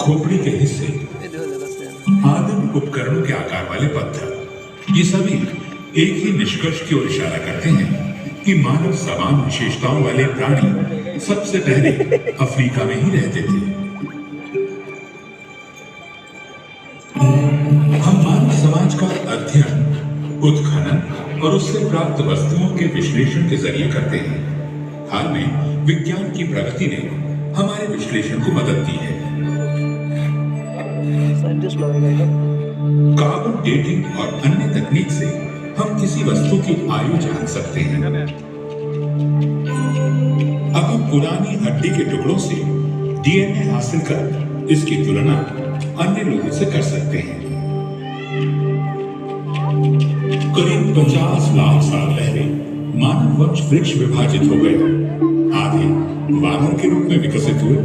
खोपड़ी के हिस्से, आदिम उपकरणों के आकार वाले पत्थर, ये सभी एक ही निष्कर्ष की ओर इशारा करते हैं कि मानव समान विशेषताओं वाले प्राणी सबसे पहले अफ्रीका में ही रहते थे। हम मानव समाज का अध्ययन, उत्खनन और उससे प्राप्त वस्तुओं के विश्लेषण के जरिए करते हैं। हाल में विज्ञान की प्रगति ने हमारे विश्लेषण को मदद दी है। कार्बन डेटिंग और अन्य तकनीक से हम किसी वस्तु की आयु जान सकते हैं। अब हम पुरानी हड्डी के टुकड़ों से डीएनए हासिल कर इसकी तुलना अन्य लोगों से कर सकते हैं। करीब 50 लाख साल पहले मानव वंश वृक्ष विभाजित हो गए। आधे वानर के रूप में विकसित हुए,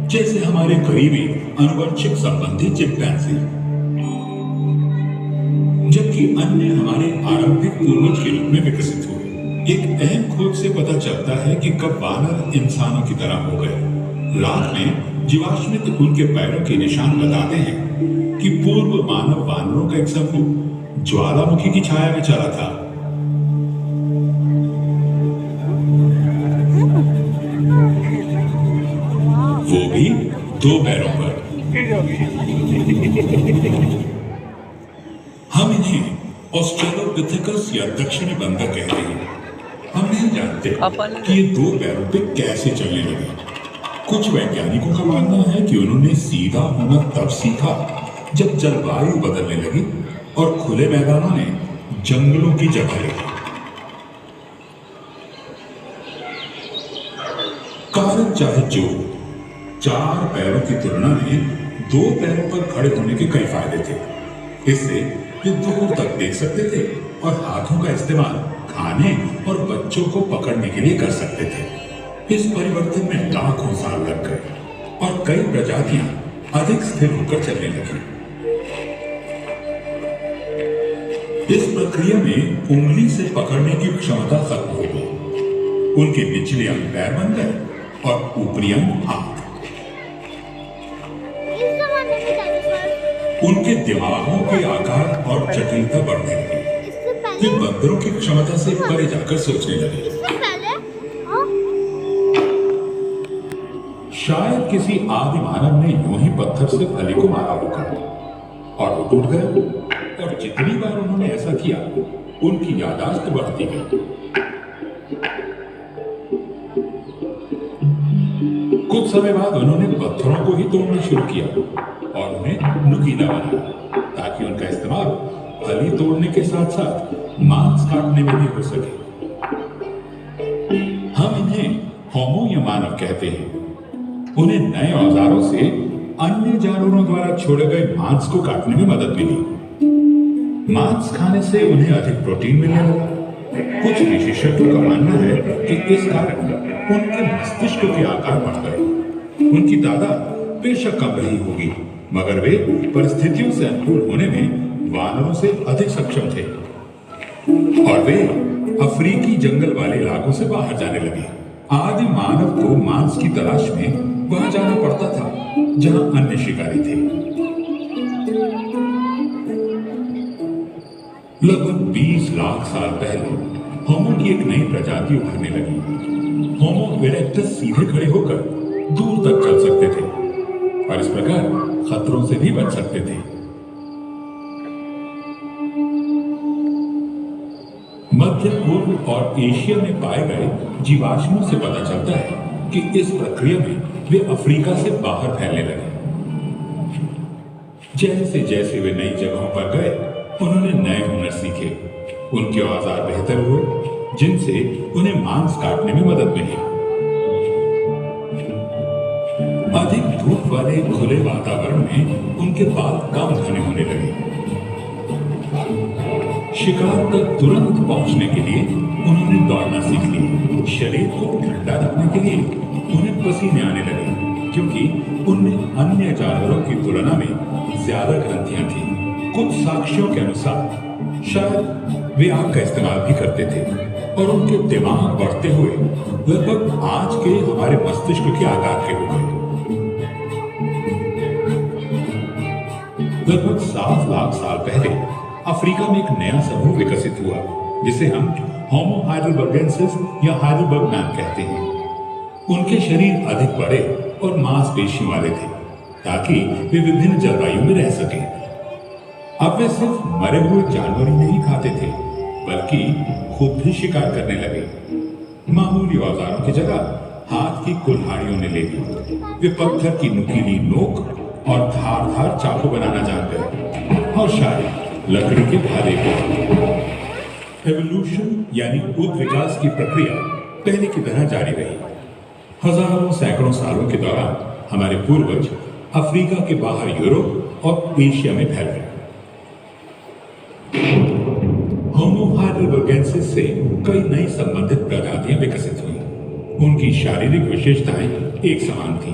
जैसे हमारे करीबी आनुवंशिक संबंधी चिंपैंजी, जबकि अन्य हमारे आरंभिक पूर्वज के रूप में विकसित हुए। एक अहम खोज से पता चलता है कि कब वानर इंसानों की तरह हो गए। रात में जीवाश्मित उनके पैरों के निशान बताते हैं कि पूर्व मानव वानरों का एक समूह ज्वालामुखी की छाया में चला था। वो भी 2 पैरों पर। हम इन्हें ऑस्ट्रेलोपिथेकस या दक्षिणी बंदर कहते हैं। हम नहीं जानते कि ये 2 पैरों पे कैसे चलने लगे। कुछ वैज्ञानिकों का मानना है कि उन्होंने सीधा होना तब सीखा जब जलवायु बदलने लगी और खुले मैदानों ने जंगलों की जगह ली। कारण चाहे जो, 4 पैरों की तुलना में 2 पैरों पर खड़े होने के कई फायदे थे। इससे वे दूर तक देख सकते थे और हाथों का इस्तेमाल खाने और बच्चों को पकड़ने के लिए कर सकते थे। इस परिवर्तन में लाखों साल लग गए और कई प्रजातियां अधिक स्थिर होकर चलने लगी। इस प्रक्रिया में उंगली से पकड़ने की क्षमता खत्म हो गई। उनके निचले अंग पैर बन गए और ऊपरी अंग हाथ। उनके दिमागों के आकार और जटिलता बढ़ने लगी। वे बंदरों की क्षमता से परे जाकर सोचने लगे। शायद किसी आदि मानव ने यूं ही पत्थर से फली को मारा होगा और वो टूट गया। और जितनी बार उन्होंने ऐसा किया, उनकी याददाश्त बढ़ती गई। कुछ समय बाद उन्होंने पत्थरों को ही तोड़ना शुरू किया और उन्हें नुकीला बनाया, ताकि उनका इस्तेमाल फली तोड़ने के साथ साथ मांस काटने में भी हो सके। हम इन्हें होमो या मानव कहते हैं। उन्हें नए औजारों से अन्य जानवरों द्वारा छोड़े गए मांस को काटने में मदद मिली। मांस खाने से उन्हें अधिक प्रोटीन मिलने लगा। कुछ विशेषज्ञों का मानना है कि इस कारण उनके मस्तिष्क के आकार बढ़ गए। उनकी तादाद बेशक कम रही होगी, मगर वे परिस्थितियों से अनुकूल होने में वानरों से अधिक सक्षम थे और वे अफ्रीकी जंगल वाले इलाकों से बाहर जाने लगे। आदि मानव को मांस की तलाश में वहां जाना पड़ता था जहां अन्य शिकारी थे। लगभग 20 लाख साल पहले होमो की एक नई प्रजाति उभरने लगी। होमो इरेक्टस सीधे खड़े होकर दूर तक चल सकते थे और इस प्रकार खतरों से भी बच सकते थे। मध्य पूर्व और एशिया में पाए गए जीवाश्मों से पता चलता है कि इस प्रक्रिया में वे अफ्रीका से बाहर फैलने लगे। जैसे जैसे वे नई जगहों पर गए, उन्होंने नए हुनर सीखे। उनके औजार बेहतर हुए, जिनसे उन्हें मांस काटने में मदद मिली। अधिक धूप वाले खुले वातावरण में उनके बाल कम घने होने लगे। शिकार तक तुरंत पहुंचने के लिए उन्होंने दौड़ना सीख लिया। शरीर को ठंडा रखने के लिए उन्हें पसीने आने लगे, क्योंकि उनमें अन्य जानवरों की तुलना में ज्यादा ग्रंथियां थीं। कुछ साक्ष्यों के अनुसार शायद वे आग का इस्तेमाल भी करते थे और उनके दिमाग बढ़ते हुए लगभग आज के हमारे मस्तिष्क के आकार के हो गए। लगभग 7 लाख साल पहले अफ्रीका में एक नया समूह विकसित हुआ जिसे हम होमो हाइडेलबर्गेंसिस या हाइडेलबर्ग मैन कहते हैं। उनके शरीर अधिक बड़े और मांसपेशी वाले थे ताकि वे विभिन्न जलवायु में रह सकें। अब वे सिर्फ मरे हुए जानवर ही नहीं खाते थे बल्कि खुद भी शिकार करने लगे। मामूली औजारों की जगह हाथ की कुल्हाड़ियों ने ले ली। वे पत्थर की नुकीली नोक और धारदार चाकू बनाना जान गए और शायद लकड़ी के भाले को। एवोल्यूशन यानी उत्विकास की प्रक्रिया पहले की तरह जारी रही। हजारों सैकड़ों सालों के दौरान हमारे पूर्वज अफ्रीका के बाहर यूरोप और एशिया में फैल गए। होमो हाइडेलबर्गेंसिस से कई नई संबंधित प्रजातियां विकसित हुई। उनकी शारीरिक विशेषताएं एक समान थी,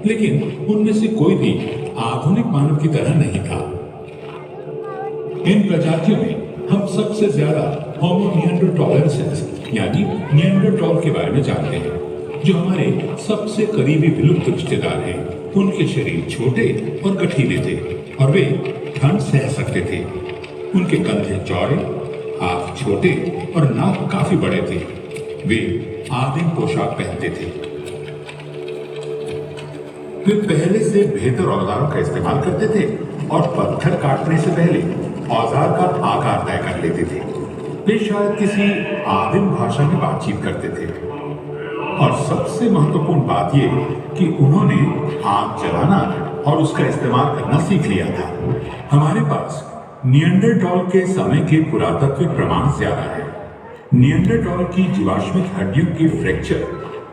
लेकिन उनमें से कोई भी आधुनिक मानव की तरह नहीं था। इन प्रजातियों में हम सबसे ज्यादा होमो निएंडरटॉलेंसिस यानी निएंडरटॉल के बारे में जानते हैं, जो हमारे सबसे करीबी विलुप्त रिश्तेदार हैं। उनके शरीर छोटे और गठीले थे और वे ठंड सह सकते थे। उनके कंधे चौड़े, हाथ छोटे और नाक काफी बड़े थे। वे आदिम पोशाक पहनते थे। वे पहले से बेहतर औजारों का इस्तेमाल करते थे और पत्थर काटने से पहले औजार का आकार तय कर लेते थे। वे शायद किसी आदिम भाषा में बातचीत करते थे और सबसे महत्वपूर्ण बात यह कि उन्होंने आग जलाना और उसका इस्तेमाल करना सीख लिया था। हमारे पास निएंडरटॉल के समय के पुरातत्विक प्रमाण ज्यादा है। निएंडरटॉल की जीवाश्मिक हड्डियों की फ्रैक्चर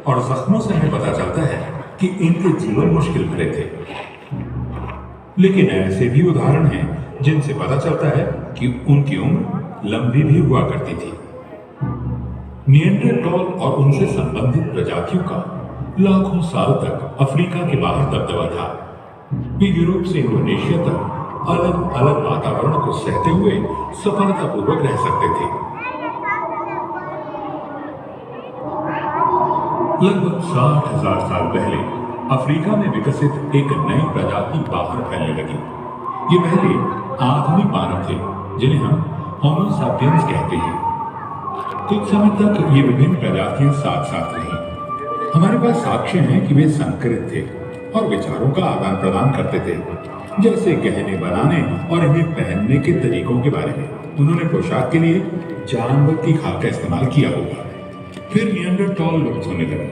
और जख्मों से हमें पता चलता है कि इनके जीवन मुश्किल भरे थे। लेकिन ऐसे भी उदाहरण हैं जिनसे पता चलता है कि उनकी उम्र लंबी भी हुआ करती थी। निएंडरटॉल और उनसे संबंधित प्रजातियों का लाखों साल तक अफ्रीका के बाहर दबदबा था। वे यूरोप से इंडोनेशिया तक अलग अलग वातावरण को सहते हुए सफलतापूर्वक रह सकते थे। लगभग 60,000 साल पहले अफ्रीका में विकसित एक नई प्रजाति बाहर फैलने लगी। ये पहले आधुनिक मानव थे जिन्हें हम होमो सापियंस कहते हैं। कुछ समय तक ये विभिन्न प्रजातियां साथ साथ रहीं। हमारे पास साक्ष्य हैं कि वे संकरित थे और विचारों का आदान प्रदान करते थे, जैसे गहने बनाने और इन्हें पहनने के तरीकों के बारे में। उन्होंने पोशाक के लिए जानवर की खाल का इस्तेमाल किया होगा। फिर निएंडरटॉल लुप्त होने लगे,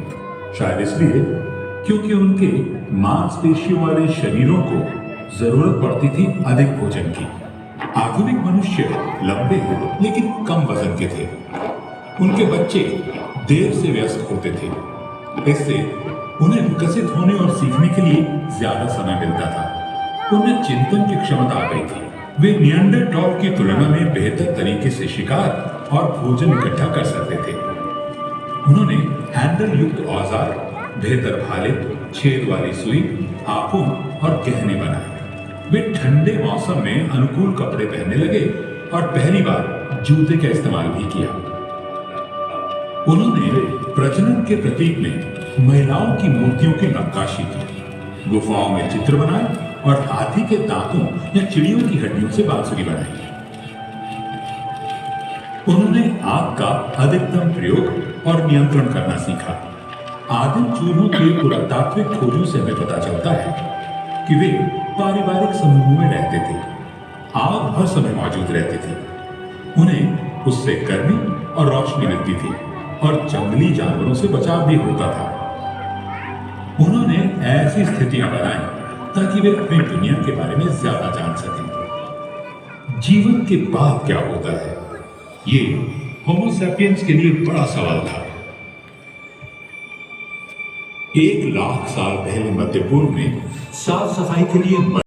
शायद इसलिए क्योंकि उनके मांसपेशियों वाले शरीरों को जरूरत पड़ती थी अधिक भोजन की। आधुनिक मनुष्य लंबे लेकिन कम वजन के थे। उनके बच्चे देर से वयस्क होते थे, इससे उन्हें विकसित होने और सीखने के लिए ज्यादा समय मिलता था। उनमें चिंतन की क्षमता आ गई थी। वे निएंडरटॉल की तुलना में बेहतर तरीके से शिकार और भोजन इकट्ठा कर सकते थे। उन्होंने हैंडल युक्त औजार, बेहतर भाले, छेद वाली सुई, हाथों और गहने बनाए। वे ठंडे मौसम में अनुकूल कपड़े पहनने लगे और पहली बार जूते का इस्तेमाल भी किया। उन्होंने प्रजनन के प्रतीक में महिलाओं की मूर्तियों की नक्काशी की, गुफाओं में चित्र बनाए और हाथी के दांतों या चिड़ियों की हड्डियों से बांसुरी बनाई। उन्होंने आग का अधिकतम प्रयोग और नियंत्रण करना सीखा। आदिम चूहों के पुरातात्विक खोजों से हमें पता चलता है कि वे पारिवारिक समूहों में रहते थे। आग हर समय मौजूद रहती थी। उन्हें उससे गर्मी और रोशनी मिलती थी और जंगली जानवरों से बचाव भी होता था। उन्होंने ऐसी स्थितियां बनाई ताकि वे अपनी दुनिया के बारे में ज्यादा जान सकें। जीवन के बाद क्या होता है, ये होमो सैपियंस के लिए बड़ा सवाल था। 1 लाख साल पहले मध्य पूर्व में साफ सफाई के लिए